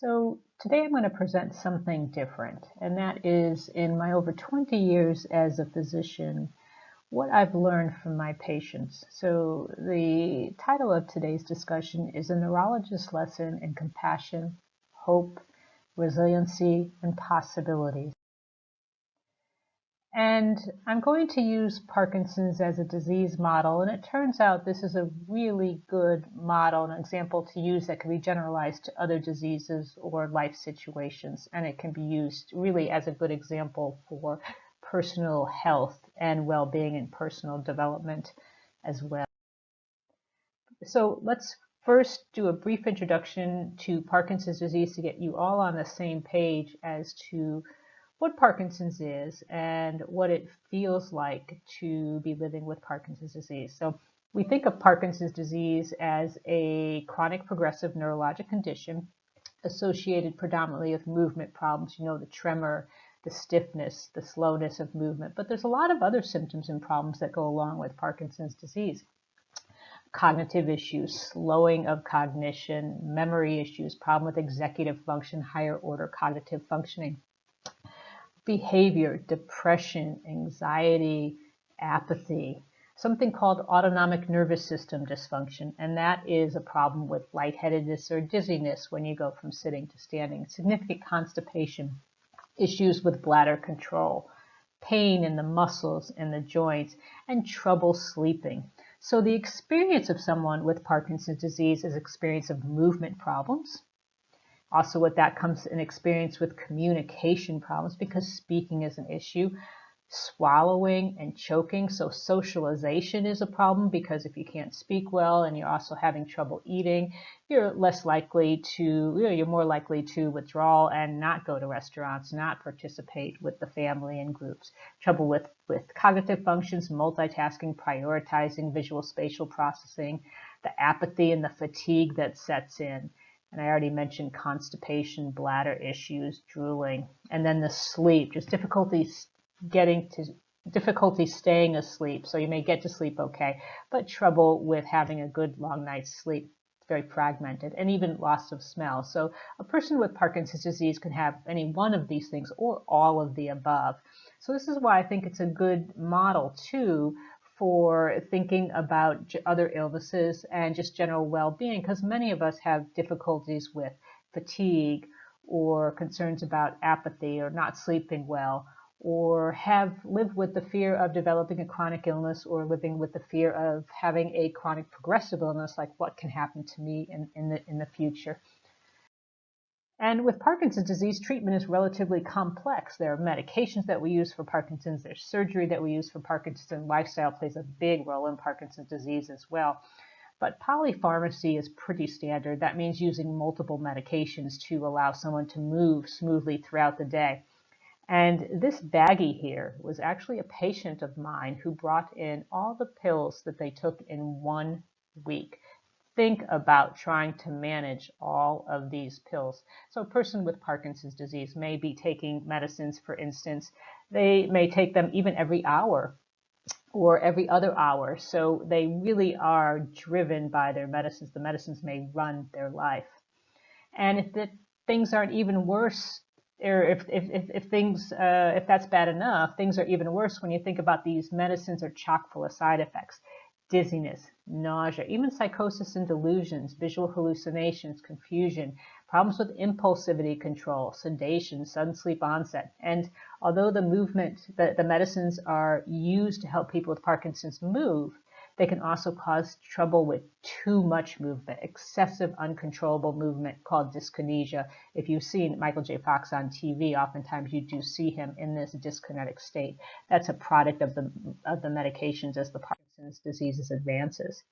So today I'm going to present something different, and that is in my over 20 years as a physician, what I've learned from my patients. So the title of today's discussion is A Neurologist Lesson in Compassion, Hope, Resiliency, and Possibilities. And I'm going to use Parkinson's as a disease model, and it turns out this is a really good model, an example to use that can be generalized to other diseases or life situations, and it can be used really as a good example for personal health and well-being and personal development as well. So let's first do a brief introduction to Parkinson's disease to get you all on the same page as to what Parkinson's is and what it feels like to be living with Parkinson's disease. So we think of Parkinson's disease as a chronic progressive neurologic condition associated predominantly with movement problems, the tremor, the stiffness, the slowness of movement. But there's a lot of other symptoms and problems that go along with Parkinson's disease. Cognitive issues, slowing of cognition, memory issues, problem with executive function, higher order cognitive functioning, behavior, depression, anxiety, apathy, something called autonomic nervous system dysfunction, and that is a problem with lightheadedness or dizziness when you go from sitting to standing, significant constipation, issues with bladder control, pain in the muscles and the joints, and trouble sleeping. So the experience of someone with Parkinson's disease is experience of movement problems. Also with that comes an experience with communication problems because speaking is an issue, swallowing and choking. So socialization is a problem because if you can't speak well and you're also having trouble eating, you're less likely to, you're more likely to withdraw and not go to restaurants, not participate with the family and groups. Trouble with cognitive functions, multitasking, prioritizing, visual spatial processing, the apathy and the fatigue that sets in. And I already mentioned constipation, bladder issues, drooling, and then the sleep, just difficulty staying asleep. So you may get to sleep okay, but trouble with having a good long night's sleep. It's very fragmented, and even loss of smell. So a person with Parkinson's disease can have any one of these things or all of the above. So this is why I think it's a good model too for thinking about other illnesses and just general well-being, because many of us have difficulties with fatigue or concerns about apathy or not sleeping well, or have lived with the fear of developing a chronic illness or living with the fear of having a chronic progressive illness, like what can happen to me in the future. And with Parkinson's disease, treatment is relatively complex. There are medications that we use for Parkinson's, there's surgery that we use for Parkinson's, and lifestyle plays a big role in Parkinson's disease as well. But polypharmacy is pretty standard. That means using multiple medications to allow someone to move smoothly throughout the day. And this baggie here was actually a patient of mine who brought in all the pills that they took in 1 week. Think about trying to manage all of these pills. So a person with Parkinson's disease may be taking medicines, for instance. They may take them even every hour or every other hour. So they really are driven by their medicines. The medicines may run their life. And if things aren't even worse, or if that's bad enough, things are even worse when you think about these medicines are chock full of side effects. Dizziness, nausea, even psychosis and delusions, visual hallucinations, confusion, problems with impulsivity control, sedation, sudden sleep onset. And although the medicines are used to help people with Parkinson's move, they can also cause trouble with too much movement, excessive uncontrollable movement called dyskinesia. If you've seen Michael J. Fox on TV, oftentimes you do see him in this dyskinetic state. That's a product of the medications as the Parkinson's disease advances.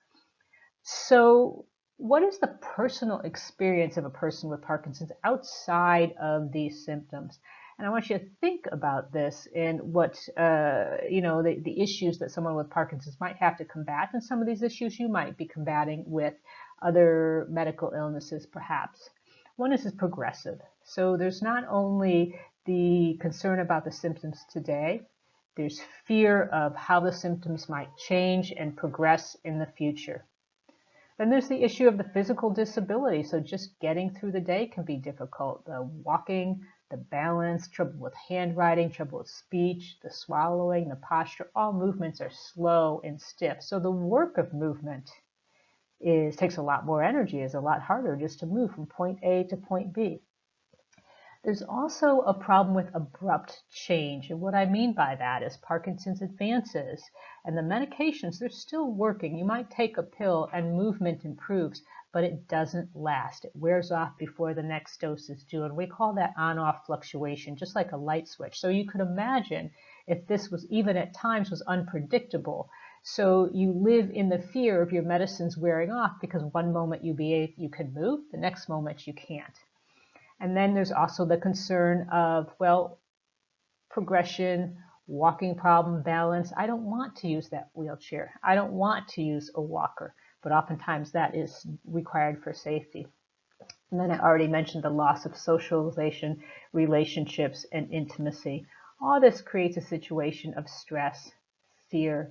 So what is the personal experience of a person with Parkinson's outside of these symptoms? And I want you to think about this and what, the issues that someone with Parkinson's might have to combat, and some of these issues you might be combating with other medical illnesses, perhaps. One is progressive. So there's not only the concern about the symptoms today, there's fear of how the symptoms might change and progress in the future. Then there's the issue of the physical disability. So just getting through the day can be difficult. The walking, the balance, trouble with handwriting, trouble with speech, the swallowing, the posture, all movements are slow and stiff. So the work of movement takes a lot more energy, is a lot harder just to move from point A to point B. There's also a problem with abrupt change. And what I mean by that is Parkinson's advances and the medications, they're still working. You might take a pill and movement improves, but it doesn't last. It wears off before the next dose is due. And we call that on-off fluctuation, just like a light switch. So you could imagine if this was even at times was unpredictable. So you live in the fear of your medicines wearing off because one moment you can move, the next moment you can't. And then there's also the concern of, well, progression, walking problem, balance. I don't want to use that wheelchair. I don't want to use a walker, but oftentimes that is required for safety. And then I already mentioned the loss of socialization, relationships, and intimacy. All this creates a situation of stress, fear,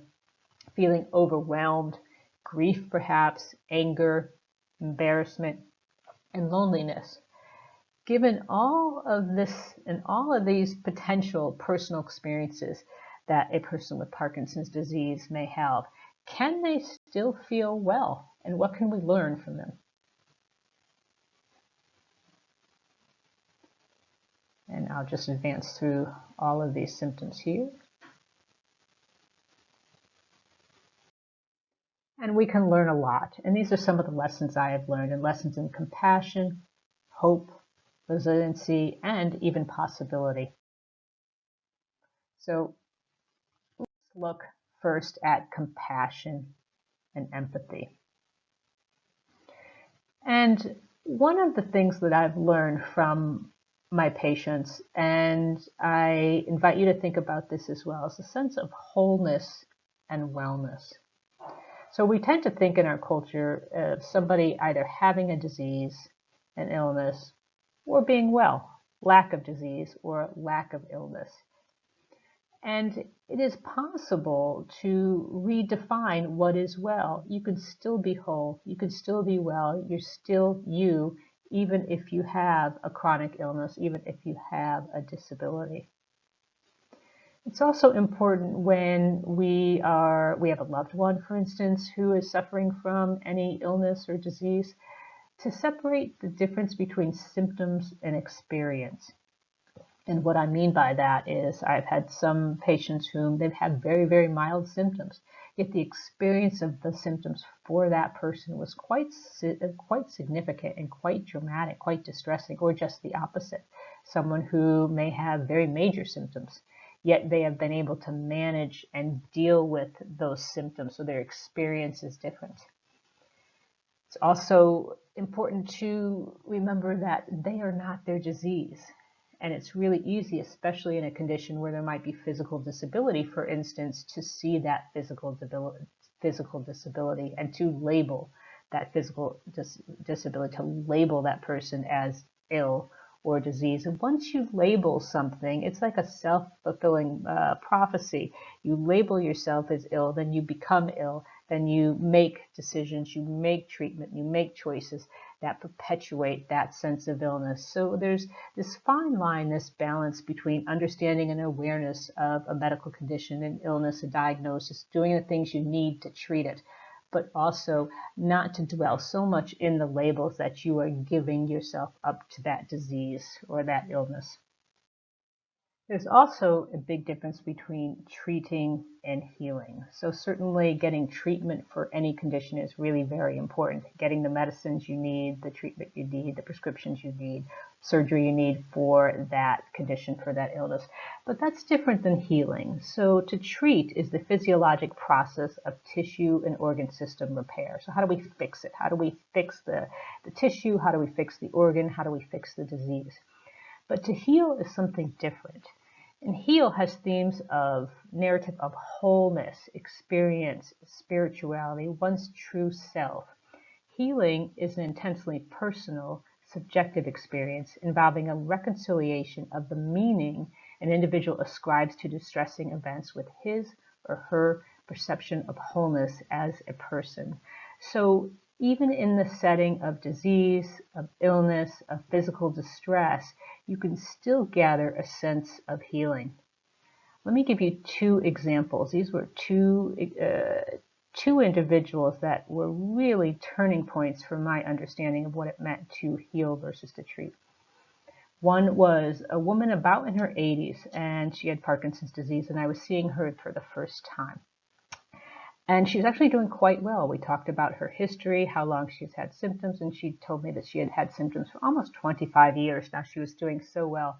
feeling overwhelmed, grief perhaps, anger, embarrassment, and loneliness. Given all of this and all of these potential personal experiences that a person with Parkinson's disease may have, can they still feel well? And what can we learn from them? And I'll just advance through all of these symptoms here. And we can learn a lot. And these are some of the lessons I have learned, and lessons in compassion, hope, resiliency, and even possibility. So let's look first at compassion and empathy. And one of the things that I've learned from my patients, and I invite you to think about this as well, is a sense of wholeness and wellness. So we tend to think in our culture of somebody either having a disease, an illness, or being well, lack of disease or lack of illness. And it is possible to redefine what is well. You can still be whole, you can still be well, you're still you, even if you have a chronic illness, even if you have a disability. It's also important when we have a loved one, for instance, who is suffering from any illness or disease, to separate the difference between symptoms and experience. And what I mean by that is I've had some patients whom they've had very, very mild symptoms, yet the experience of the symptoms for that person was quite significant and quite dramatic, quite distressing, or just the opposite. Someone who may have very major symptoms, yet they have been able to manage and deal with those symptoms, so their experience is different. It's also important to remember that they are not their disease. And it's really easy, especially in a condition where there might be physical disability, for instance, to see that physical disability and to label that physical disability, to label that person as ill or disease. And once you label something, it's like a self-fulfilling prophecy. You label yourself as ill, then you become ill, then you make decisions, you make treatment, you make choices that perpetuate that sense of illness. So there's this fine line, this balance between understanding and awareness of a medical condition, an illness, a diagnosis, doing the things you need to treat it, but also not to dwell so much in the labels that you are giving yourself up to that disease or that illness. There's also a big difference between treating and healing. So certainly getting treatment for any condition is really very important. Getting the medicines you need, the treatment you need, the prescriptions you need, surgery you need for that condition, for that illness. But that's different than healing. So to treat is the physiologic process of tissue and organ system repair. So how do we fix it? How do we fix the tissue? How do we fix the organ? How do we fix the disease? But to heal is something different. And heal has themes of narrative of wholeness, experience, spirituality, one's true self. Healing is an intensely personal, subjective experience involving a reconciliation of the meaning an individual ascribes to distressing events with his or her perception of wholeness as a person. So Even in the setting of disease, of illness, of physical distress, you can still gather a sense of healing. Let me give you two examples. These were two individuals that were really turning points for my understanding of what it meant to heal versus to treat. One was a woman about in her 80s, and she had Parkinson's disease, and I was seeing her for the first time. And she was actually doing quite well. We talked about her history, how long she's had symptoms, and she told me that she had had symptoms for almost 25 years. Now she was doing so well.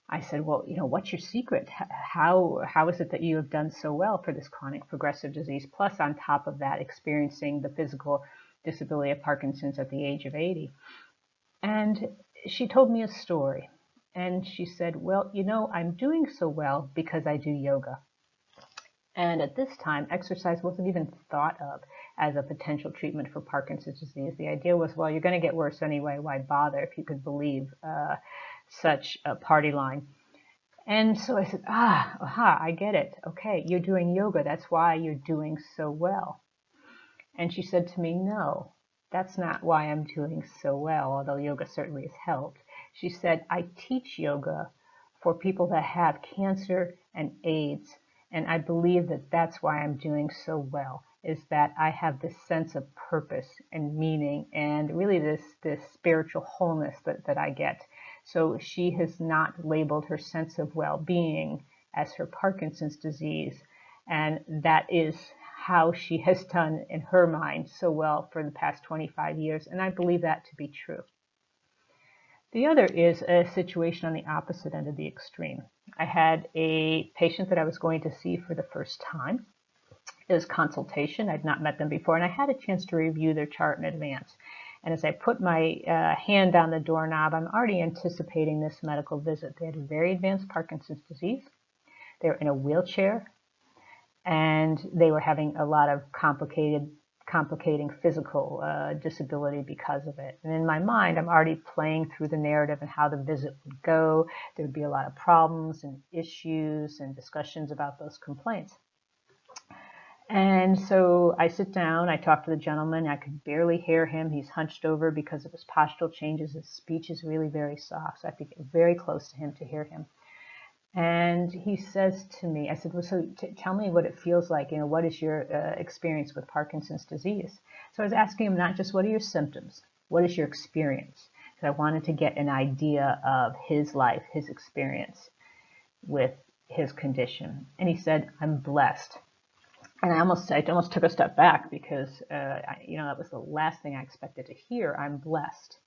I said, well, what's your secret? How is it that you have done so well for this chronic progressive disease? Plus, on top of that, experiencing the physical disability of Parkinson's at the age of 80. And she told me a story. And she said, well, I'm doing so well because I do yoga. And at this time, exercise wasn't even thought of as a potential treatment for Parkinson's disease. The idea was, well, you're going to get worse anyway. Why bother, if you could believe such a party line? And so I said, I get it. Okay, you're doing yoga. That's why you're doing so well. And she said to me, no, that's not why I'm doing so well, although yoga certainly has helped. She said, I teach yoga for people that have cancer and AIDS. And I believe that that's why I'm doing so well, is that I have this sense of purpose and meaning and really this spiritual wholeness that I get. So she has not labeled her sense of well-being as her Parkinson's disease. And that is how she has done in her mind so well for the past 25 years. And I believe that to be true. The other is a situation on the opposite end of the extreme. I had a patient that I was going to see for the first time. It was consultation. I'd not met them before, and I had a chance to review their chart in advance. And as I put my hand on the doorknob, I'm already anticipating this medical visit. They had very advanced Parkinson's disease. They were in a wheelchair, and they were having a lot of complicating physical disability because of it. And in my mind, I'm already playing through the narrative and how the visit would go. There would be a lot of problems and issues and discussions about those complaints. And so I sit down, I talk to the gentleman. I could barely hear him. He's hunched over because of his postural changes. His speech is really very soft, so I have to get very close to him to hear him. And he says to me, I said, well, so tell me what it feels like. What is your experience with Parkinson's disease? So I was asking him not just what are your symptoms, what is your experience? Because I wanted to get an idea of his life, his experience with his condition. And he said, I'm blessed. And I almost took a step back because, that was the last thing I expected to hear. I'm blessed.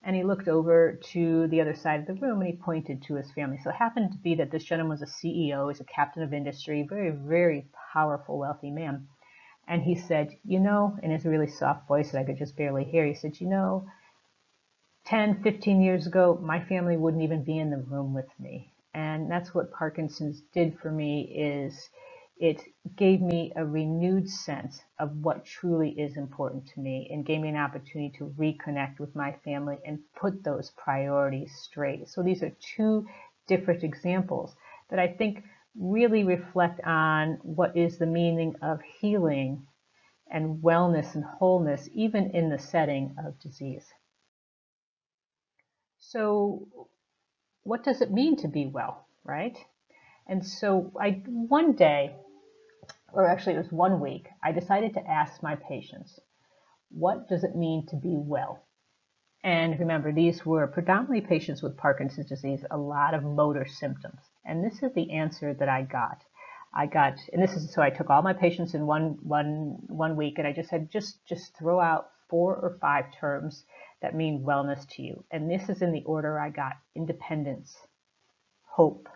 And he looked over to the other side of the room and he pointed to his family. So it happened to be that this gentleman was a CEO, he's a captain of industry, very, very powerful, wealthy man. And he said, in his really soft voice that I could just barely hear, he said, 10, 15 years ago, my family wouldn't even be in the room with me. And that's what Parkinson's did for me, is it gave me a renewed sense of what truly is important to me and gave me an opportunity to reconnect with my family and put those priorities straight. So these are two different examples that I think really reflect on what is the meaning of healing and wellness and wholeness, even in the setting of disease. So what does it mean to be well, right? And so one day, or actually it was 1 week, I decided to ask my patients, what does it mean to be well? And remember, these were predominantly patients with Parkinson's disease, a lot of motor symptoms. And this is the answer that I got. So I took all my patients in one week, and I just said, just throw out 4 or 5 terms that mean wellness to you. And this is in the order I got: independence, hope,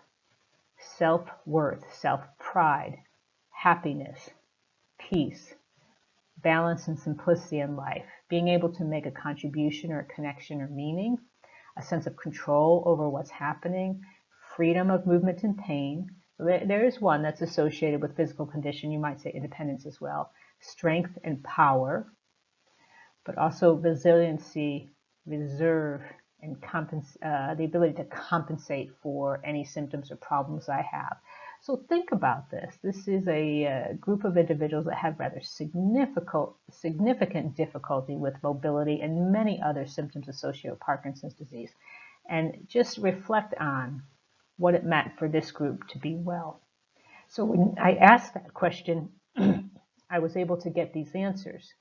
self-worth, self-pride, happiness, peace, balance and simplicity in life, being able to make a contribution or a connection or meaning, a sense of control over what's happening, freedom of movement and pain. There is one that's associated with physical condition. You might say independence as well. Strength and power, but also resiliency, reserve, and the ability to compensate for any symptoms or problems I have. So think about this. This is a group of individuals that have rather significant difficulty with mobility and many other symptoms associated with Parkinson's disease. And just reflect on what it meant for this group to be well. So when I asked that question, I was able to get these answers.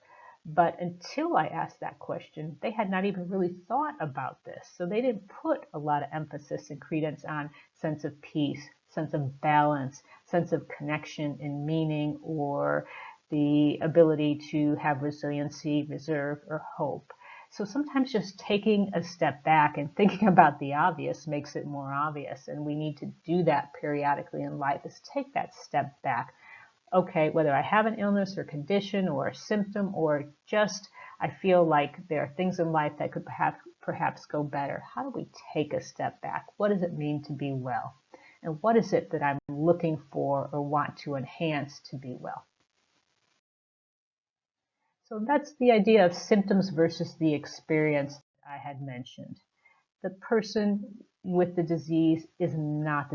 But until I asked that question, they had not even really thought about this. So they didn't put a lot of emphasis and credence on sense of peace, sense of balance, sense of connection and meaning, or the ability to have resiliency, reserve, or hope. So sometimes just taking a step back and thinking about the obvious makes it more obvious. And we need to do that periodically in life, is take that step back. Okay, whether I have an illness or condition or a symptom, or just I feel like there are things in life that could perhaps go better. How do we take a step back? What does it mean to be well? And what is it that I'm looking for or want to enhance to be well? So that's the idea of symptoms versus the experience I had mentioned. The person with the disease is not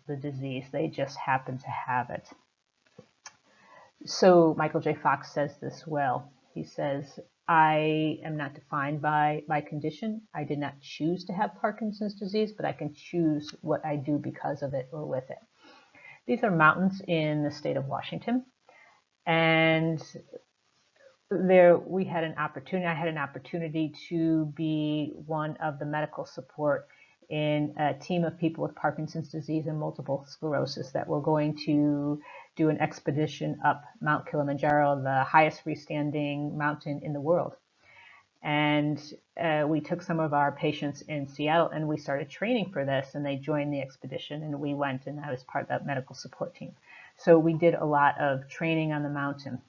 the disease. They just happen to have it. So Michael J. Fox says this well. He says, I am not defined by my condition. I did not choose to have Parkinson's disease, but I can choose what I do because of it or with it. These are mountains in the state of Washington. And there I had an opportunity to be one of the medical support in a team of people with Parkinson's disease and multiple sclerosis that were going to do an expedition up Mount Kilimanjaro, the highest freestanding mountain in the world. And we took some of our patients in Seattle and we started training for this, and they joined the expedition and we went, and I was part of that medical support team. So we did a lot of training on the mountain.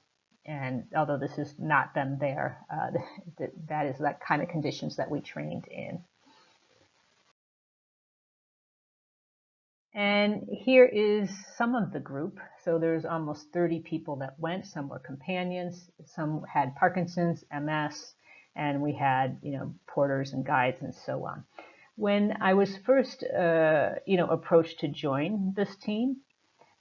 And although this is not them there, that is that kind of conditions that we trained in. And here is some of the group. So there's almost 30 people that went. Some were companions, some had Parkinson's, MS, and we had, porters and guides and so on. When I was first, approached to join this team,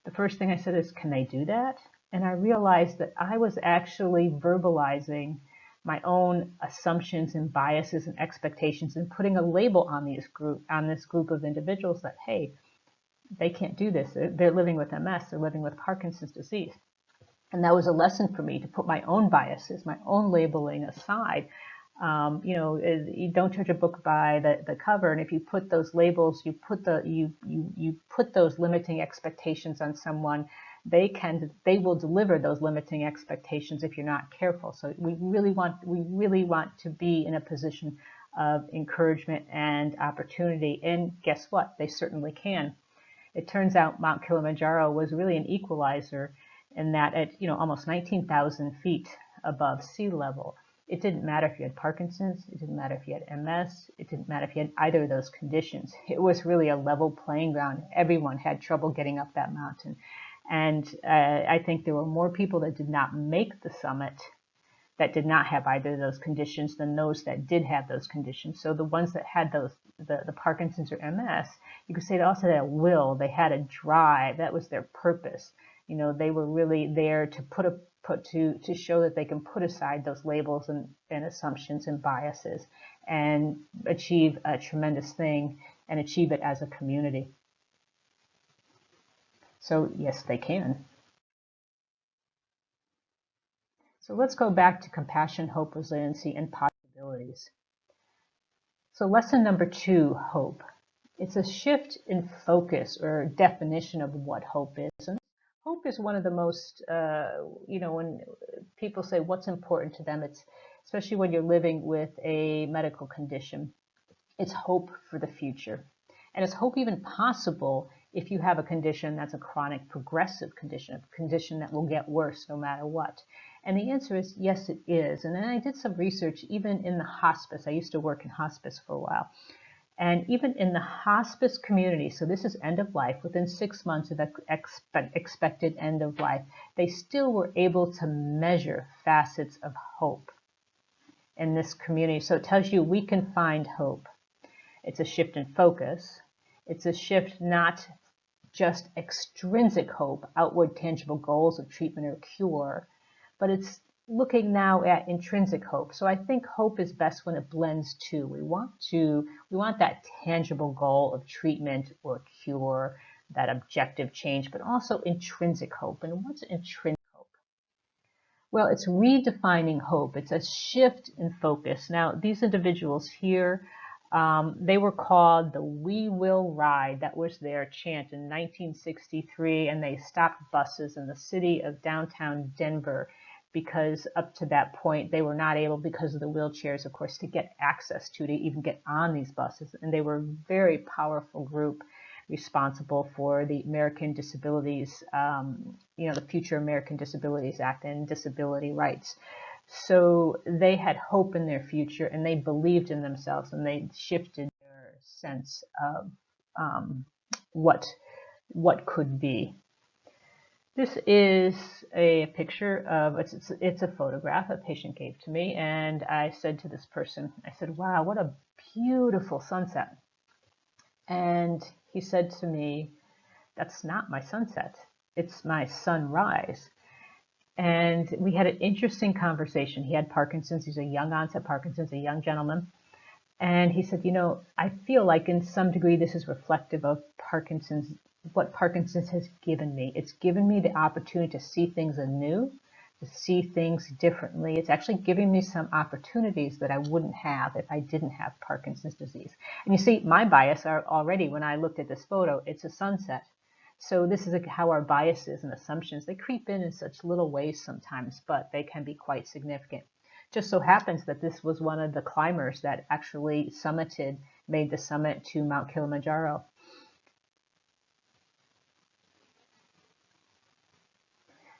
the first thing I said is, can they do that? And I realized that I was actually verbalizing my own assumptions and biases and expectations and putting a label on this group of individuals that, hey, they can't do this. They're living with MS. They're living with Parkinson's disease. And that was a lesson for me to put my own biases, my own labeling aside. You don't judge a book by the cover. And if you put those labels, you put those limiting expectations on someone, they will deliver those limiting expectations if you're not careful. So we really want to be in a position of encouragement and opportunity. And guess what? They certainly can. It turns out Mount Kilimanjaro was really an equalizer in that at almost 19,000 feet above sea level, it didn't matter if you had Parkinson's, it didn't matter if you had MS, it didn't matter if you had either of those conditions. It was really a level playing ground. Everyone had trouble getting up that mountain. And I think there were more people that did not make the summit that did not have either of those conditions than those that did have those conditions. So the ones that had the Parkinson's or MS, you could say they also had a will, they had a drive, that was their purpose. They were really there to to show that they can put aside those labels and assumptions and biases and achieve a tremendous thing and achieve it as a community. So yes, they can. So let's go back to compassion, hope, resiliency, and possibilities. So lesson number 2, hope. It's a shift in focus or definition of what hope is. And hope is one of the most, when people say what's important to them, it's especially when you're living with a medical condition, it's hope for the future. And is hope even possible if you have a condition that's a chronic progressive condition, a condition that will get worse no matter what? And the answer is yes, it is. And then I did some research even in the hospice. I used to work in hospice for a while. And even in the hospice community, so this is end of life, within 6 months of expected end of life, they still were able to measure facets of hope in this community. So it tells you we can find hope. It's a shift in focus. It's a shift not just extrinsic hope, outward tangible goals of treatment or cure, but it's looking now at intrinsic hope. So I think hope is best when it blends two. We want that tangible goal of treatment or cure, that objective change, but also intrinsic hope. And what's intrinsic hope? Well, it's redefining hope. It's a shift in focus. Now, these individuals here, they were called the "We Will Ride." That was their chant in 1963, and they stopped buses in the city of downtown Denver because up to that point they were not able, because of the wheelchairs, of course, to get access to even get on these buses. And they were a very powerful group responsible for the American Disabilities, the Future American Disabilities Act and disability rights. So they had hope in their future, and they believed in themselves, and they shifted their sense of what could be. This is a picture of, it's a photograph a patient gave to me, and I said to this person, I said, "Wow, what a beautiful sunset." And he said to me, "That's not my sunset, it's my sunrise." And we had an interesting conversation. He had Parkinson's. He's a young onset Parkinson's, a young gentleman. And he said, I feel like in some degree this is reflective of Parkinson's, what Parkinson's has given me. It's given me the opportunity to see things anew, to see things differently. It's actually giving me some opportunities that I wouldn't have if I didn't have Parkinson's disease. And you see, my bias are already, when I looked at this photo, it's a sunset. So this is how our biases and assumptions, they creep in such little ways sometimes, but they can be quite significant. Just so happens that this was one of the climbers that actually made the summit to Mount Kilimanjaro.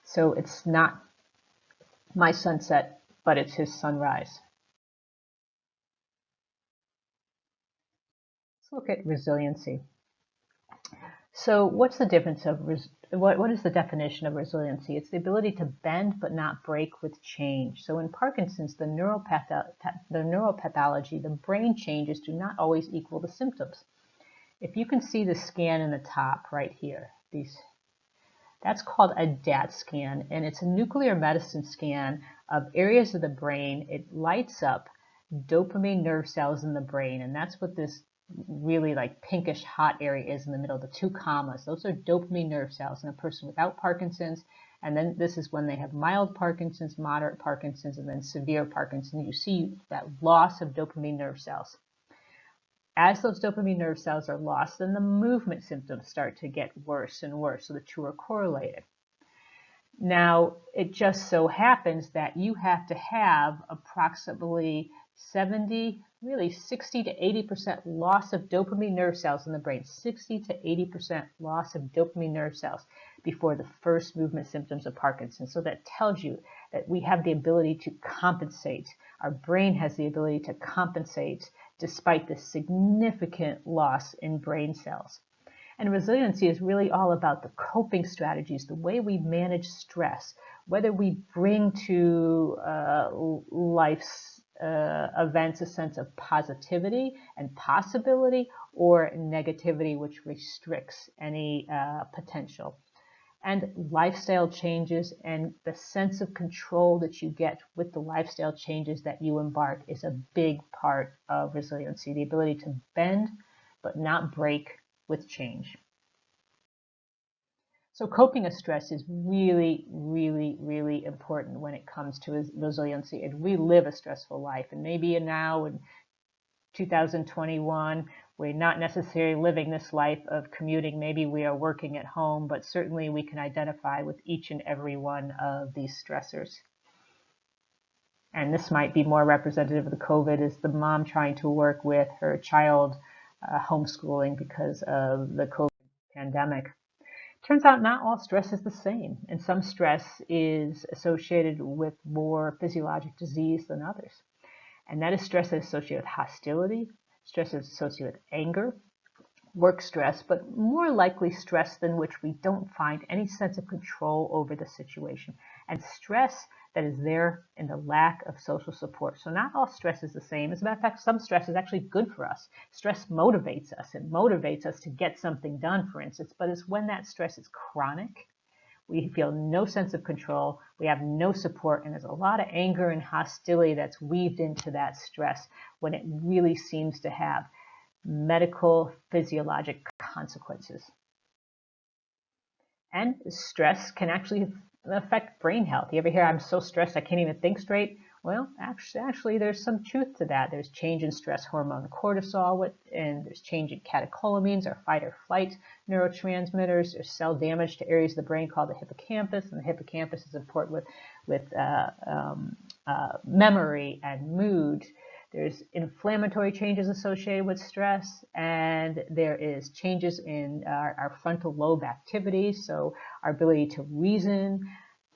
So it's not my sunset, but it's his sunrise. Let's look at resiliency. So what's the difference of what is the definition of resiliency? It's the ability to bend but not break with change. So in Parkinson's, the neuropathology, the brain changes do not always equal the symptoms. If you can see the scan in the top right here, that's called a DAT scan, and it's a nuclear medicine scan of areas of the brain. It lights up dopamine nerve cells in the brain, and that's what this really like pinkish hot area is in the middle, the two commas. Those are dopamine nerve cells in a person without Parkinson's, and then this is when they have mild Parkinson's, moderate Parkinson's, and then severe Parkinson's. You see that loss of dopamine nerve cells. As those dopamine nerve cells are lost, then the movement symptoms start to get worse and worse, so the two are correlated. Now, it just so happens that you have to have approximately 60 to 80% loss of dopamine nerve cells in the brain, 60 to 80% loss of dopamine nerve cells before the first movement symptoms of Parkinson's. So that tells you that we have the ability to compensate. Our brain has the ability to compensate despite the significant loss in brain cells. And resiliency is really all about the coping strategies, the way we manage stress, whether we bring to life's events a sense of positivity and possibility, or negativity, which restricts any potential. And lifestyle changes and the sense of control that you get with the lifestyle changes that you embark is a big part of resiliency, the ability to bend but not break with change. So coping with stress is really, really, really important when it comes to resiliency. And we live a stressful life, and maybe now in 2021, we're not necessarily living this life of commuting. Maybe we are working at home, but certainly we can identify with each and every one of these stressors. And this might be more representative of the COVID, is the mom trying to work with her child homeschooling because of the COVID pandemic. Turns out not all stress is the same, and some stress is associated with more physiologic disease than others. And that is stress that is associated with hostility, stress that is associated with anger, work stress, but more likely stress than which we don't find any sense of control over the situation. And stress that is there in the lack of social support. So not all stress is the same. As a matter of fact, some stress is actually good for us. Stress motivates us. It motivates us to get something done, for instance, but it's when that stress is chronic, we feel no sense of control, we have no support, and there's a lot of anger and hostility that's weaved into that stress when it really seems to have medical, physiologic consequences. And stress can actually affect brain health. You ever hear, I'm so stressed I can't even think straight? Well, actually there's some truth to that. There's change in stress hormone cortisol, and there's change in catecholamines, our fight or flight neurotransmitters. There's cell damage to areas of the brain called the hippocampus, and the hippocampus is important with memory and mood. There's inflammatory changes associated with stress, and there is changes in our frontal lobe activity. So our ability to reason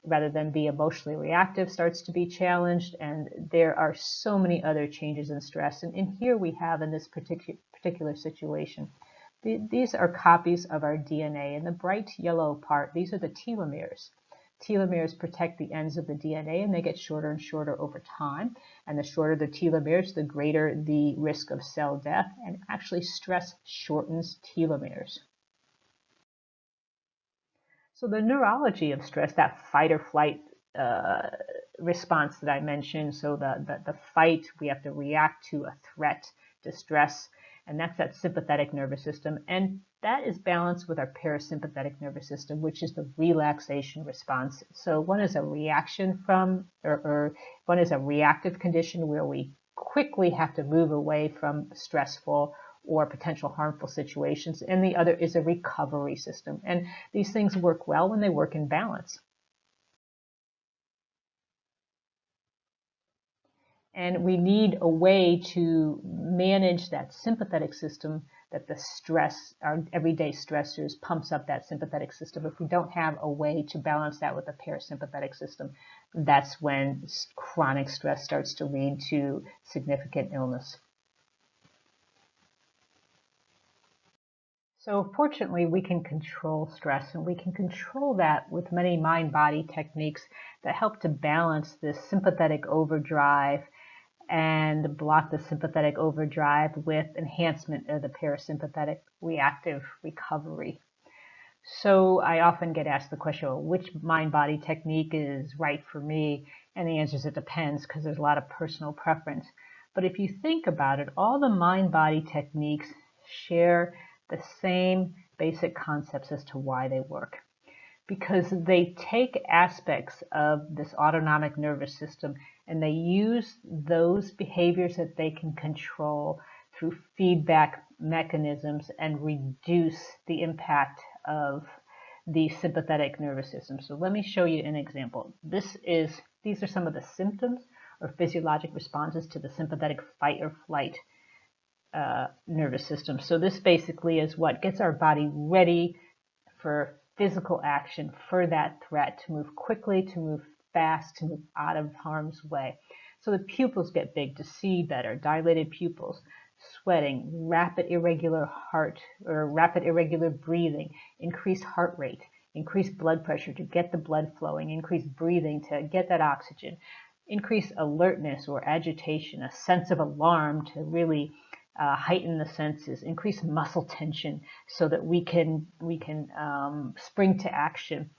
rather than be emotionally reactive starts to be challenged, and there are so many other changes in stress. And here we have, in this particular situation, these are copies of our DNA. And the bright yellow part, these are the telomeres. Telomeres protect the ends of the DNA, and they get shorter and shorter over time. And the shorter the telomeres, the greater the risk of cell death. And actually, stress shortens telomeres. So the neurology of stress, that fight or flight response that I mentioned, so the fight, we have to react to a threat, to stress, and that's that sympathetic nervous system. And that is balanced with our parasympathetic nervous system, which is the relaxation response. So one is a reaction from, or one is a reactive condition where we quickly have to move away from stressful or potential harmful situations, and the other is a recovery system. And these things work well when they work in balance. And we need a way to manage that sympathetic system, that the stress, our everyday stressors, pumps up that sympathetic system. If we don't have a way to balance that with the parasympathetic system, that's when chronic stress starts to lead to significant illness. So fortunately, we can control stress, and we can control that with many mind-body techniques that help to balance this sympathetic overdrive and block the sympathetic overdrive with enhancement of the parasympathetic reactive recovery. So I often get asked the question, well, which mind-body technique is right for me? And the answer is it depends, because there's a lot of personal preference. But if you think about it, all the mind-body techniques share the same basic concepts as to why they work, because they take aspects of this autonomic nervous system and they use those behaviors that they can control through feedback mechanisms and reduce the impact of the sympathetic nervous system. So let me show you an example. These are some of the symptoms or physiologic responses to the sympathetic fight or flight nervous system. So this basically is what gets our body ready for physical action, for that threat, to move quickly, to move fast, to move out of harm's way. So the pupils get big to see better, dilated pupils, sweating, rapid irregular breathing, increased heart rate, increased blood pressure to get the blood flowing, increased breathing to get that oxygen, increased alertness or agitation, a sense of alarm to really heighten the senses, increase muscle tension so that we can spring to action,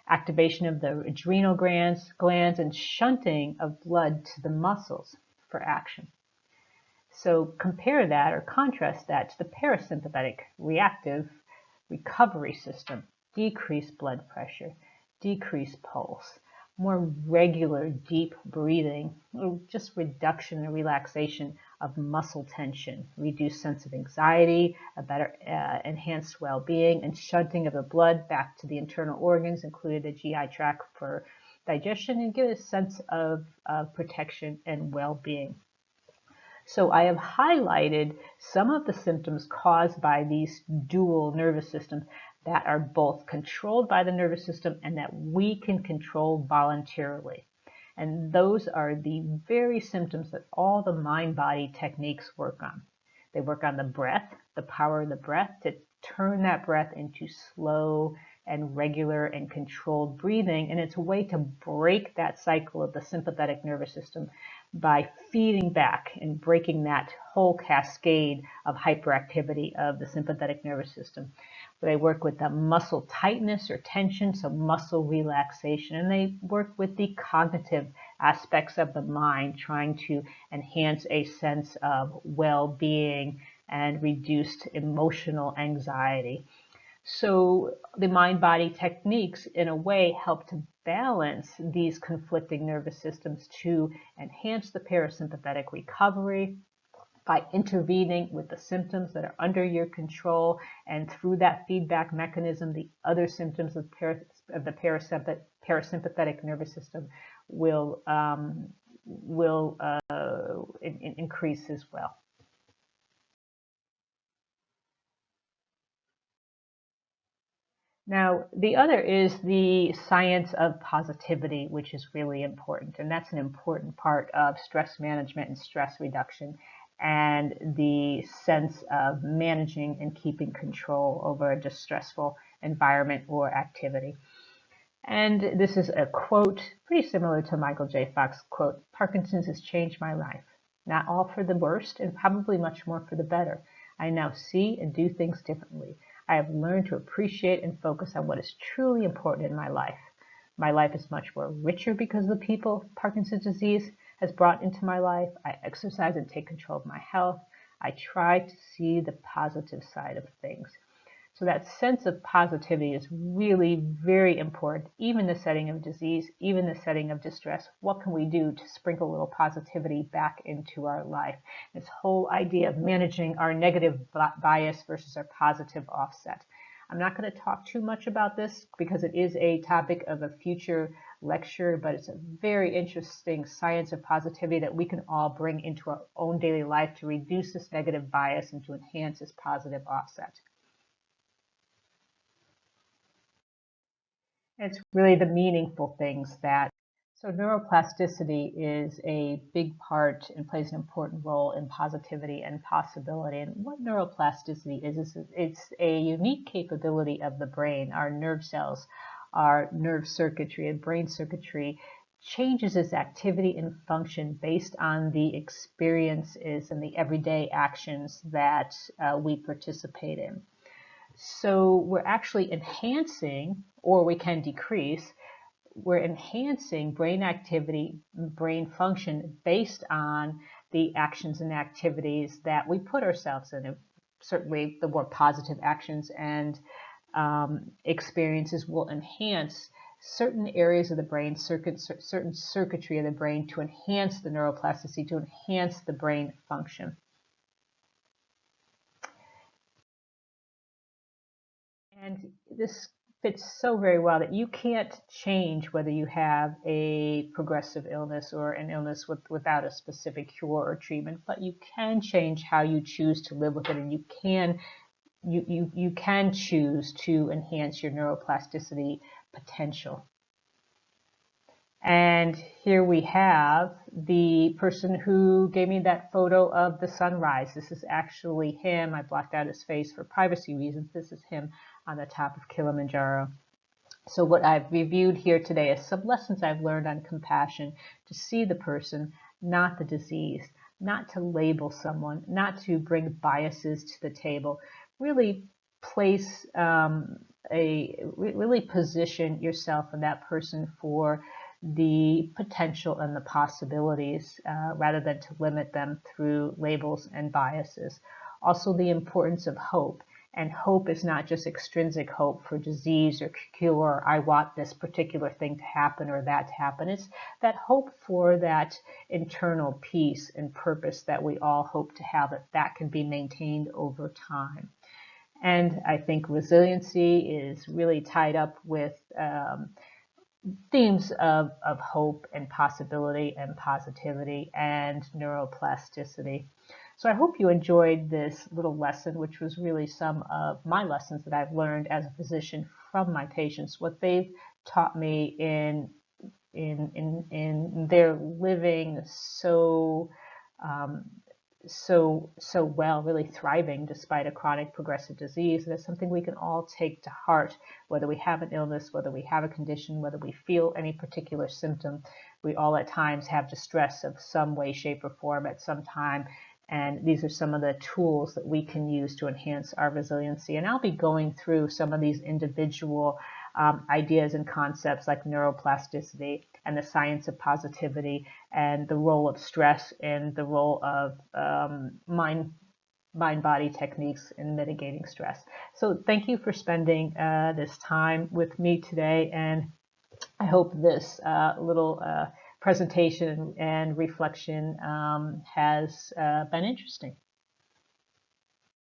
activation of the adrenal glands, and shunting of blood to the muscles for action. So compare that or contrast that to the parasympathetic reactive recovery system. Decreased blood pressure, decreased pulse, more regular deep breathing, just reduction and relaxation of muscle tension, reduced sense of anxiety, a better enhanced well-being, and shunting of the blood back to the internal organs, including the GI tract for digestion, and give a sense of protection and well-being. So I have highlighted some of the symptoms caused by these dual nervous systems that are both controlled by the nervous system and that we can control voluntarily. And those are the very symptoms that all the mind-body techniques work on. They work on the breath, the power of the breath to turn that breath into slow, and regular and controlled breathing. And it's a way to break that cycle of the sympathetic nervous system by feeding back and breaking that whole cascade of hyperactivity of the sympathetic nervous system. They work with the muscle tightness or tension, so muscle relaxation, and they work with the cognitive aspects of the mind, trying to enhance a sense of well-being and reduced emotional anxiety. So the mind-body techniques, in a way, help to balance these conflicting nervous systems to enhance the parasympathetic recovery by intervening with the symptoms that are under your control, and through that feedback mechanism, the other symptoms of the parasympathetic nervous system will increase as well. Now, the other is the science of positivity, which is really important, and that's an important part of stress management and stress reduction, and the sense of managing and keeping control over a distressful environment or activity. And this is a quote pretty similar to Michael J. Fox's quote, "Parkinson's has changed my life, not all for the worst and probably much more for the better. I now see and do things differently. I have learned to appreciate and focus on what is truly important in my life. My life is much more richer because of the people Parkinson's disease has brought into my life. I exercise and take control of my health. I try to see the positive side of things." So that sense of positivity is really very important, even in the setting of disease, even in the setting of distress. What can we do to sprinkle a little positivity back into our life? This whole idea of managing our negative bias versus our positive offset. I'm not going to talk too much about this because it is a topic of a future lecture, but it's a very interesting science of positivity that we can all bring into our own daily life to reduce this negative bias and to enhance this positive offset. It's really the meaningful things that, so neuroplasticity is a big part and plays an important role in positivity and possibility. And what neuroplasticity is it's a unique capability of the brain. Our nerve cells, our nerve circuitry and brain circuitry changes its activity and function based on the experiences and the everyday actions that we participate in. So we're actually enhancing, or we can decrease, we're enhancing brain activity, brain function based on the actions and activities that we put ourselves in. And certainly the more positive actions and experiences will enhance certain areas of the brain, certain circuitry of the brain to enhance the neuroplasticity, to enhance the brain function. And this fits so very well that you can't change whether you have a progressive illness or an illness without a specific cure or treatment, but you can change how you choose to live with it, and you can choose to enhance your neuroplasticity potential. And here we have the person who gave me that photo of the sunrise. This is actually him. I blocked out his face for privacy reasons. This is him on the top of Kilimanjaro. So what I've reviewed here today is some lessons I've learned on compassion, to see the person, not the disease, not to label someone, not to bring biases to the table. Really place really position yourself and that person for the potential and the possibilities rather than to limit them through labels and biases. Also, the importance of hope. And hope is not just extrinsic hope for disease or cure, I want this particular thing to happen or that to happen. It's that hope for that internal peace and purpose that we all hope to have, that can be maintained over time. And I think resiliency is really tied up with themes of hope and possibility and positivity and neuroplasticity. So I hope you enjoyed this little lesson, which was really some of my lessons that I've learned as a physician from my patients, what they've taught me in their living so so well, really thriving despite a chronic progressive disease. And it's something we can all take to heart, whether we have an illness, whether we have a condition, whether we feel any particular symptom. We all at times have distress of some way, shape, or form at some time. And these are some of the tools that we can use to enhance our resiliency. And I'll be going through some of these individual ideas and concepts like neuroplasticity and the science of positivity and the role of stress and the role of mind-body techniques in mitigating stress. So thank you for spending this time with me today, and I hope this little presentation and reflection has been interesting.